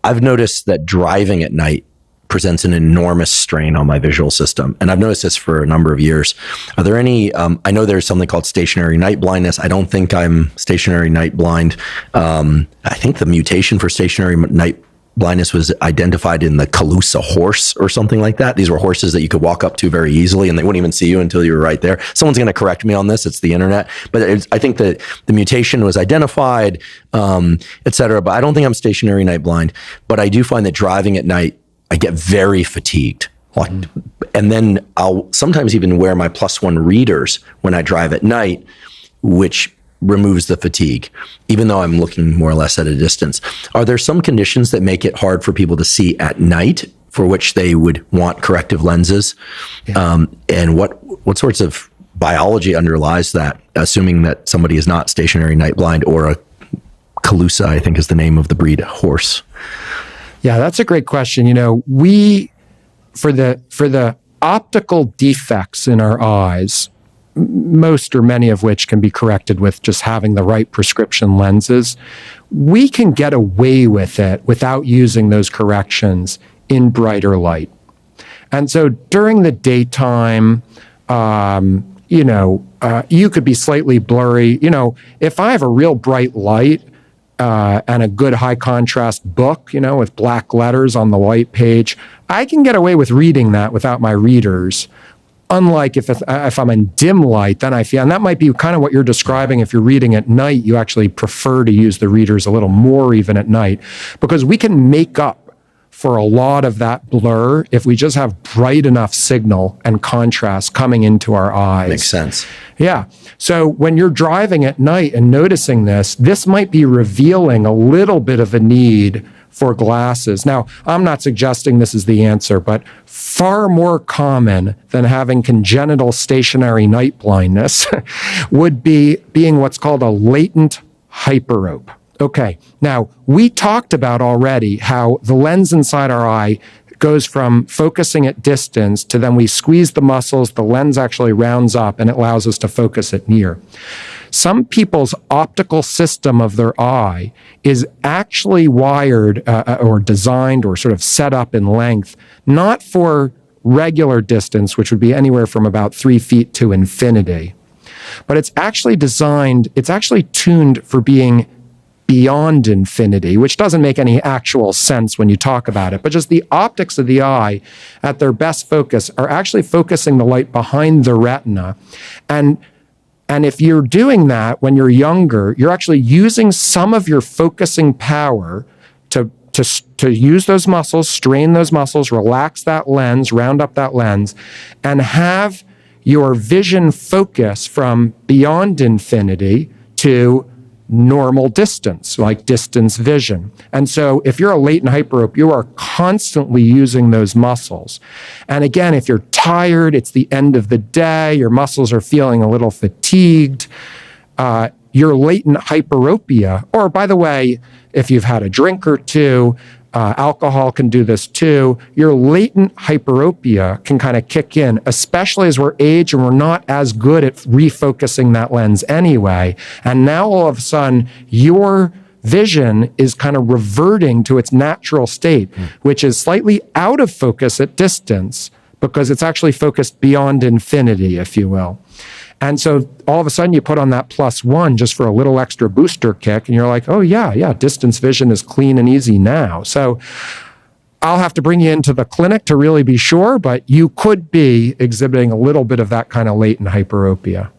I've noticed that driving at night presents an enormous strain on my visual system. And I've noticed this for a number of years. Are there any, I know there's something called stationary night blindness. I don't think I'm stationary night blind. I think the mutation for stationary night blindness was identified in the Calusa horse or something like that. These were horses that you could walk up to very easily and they wouldn't even see you until you were right there. Someone's going to correct me on this. It's the internet. But I think that the mutation was identified, et cetera. But I don't think I'm stationary night blind. But I do find that driving at night, I get very fatigued. And then I'll sometimes even wear my +1 readers when I drive at night, which removes the fatigue, even though I'm looking more or less at a distance. Are there some conditions that make it hard for people to see at night for which they would want corrective lenses? Yeah. And what sorts of biology underlies that, assuming that somebody is not stationary night blind or a Calusa, I think is the name of the breed horse? Yeah, that's a great question. For the optical defects in our eyes, most or many of which can be corrected with just having the right prescription lenses, we can get away with it without using those corrections in brighter light. And so during the daytime, you could be slightly blurry. If I have a real bright light, and a good high contrast book, with black letters on the white page, I can get away with reading that without my readers. Unlike if I'm in dim light, then I feel, and that might be kind of what you're describing. If you're reading at night, you actually prefer to use the readers a little more even at night, because we can make up for a lot of that blur if we just have bright enough signal and contrast coming into our eyes. Makes sense. Yeah. So when you're driving at night and noticing this might be revealing a little bit of a need for glasses. Now, I'm not suggesting this is the answer, but far more common than having congenital stationary night blindness would be being what's called a latent hyperope. Okay, now we talked about already how the lens inside our eye goes from focusing at distance to then we squeeze the muscles, the lens actually rounds up and it allows us to focus at near. Some people's optical system of their eye is actually wired or designed or sort of set up in length, not for regular distance, which would be anywhere from about 3 feet to infinity, but it's actually tuned for being beyond infinity, which doesn't make any actual sense when you talk about it. But just the optics of the eye at their best focus are actually focusing the light behind the retina. And if you're doing that when you're younger, you're actually using some of your focusing power to use those muscles, strain those muscles, relax that lens, round up that lens, and have your vision focus from beyond infinity to normal distance, like distance vision. And so if you're a latent hyperope, you are constantly using those muscles. And again, if you're tired, it's the end of the day, your muscles are feeling a little fatigued, your latent hyperopia, or by the way, if you've had a drink or two, alcohol can do this too. Your latent hyperopia can kind of kick in, especially as we're aged and we're not as good at refocusing that lens anyway. And now all of a sudden, your vision is kind of reverting to its natural state, which is slightly out of focus at distance because it's actually focused beyond infinity, if you will. And so all of a sudden you put on that +1 just for a little extra booster kick and you're like, oh yeah, distance vision is clean and easy now. So I'll have to bring you into the clinic to really be sure, but you could be exhibiting a little bit of that kind of latent hyperopia.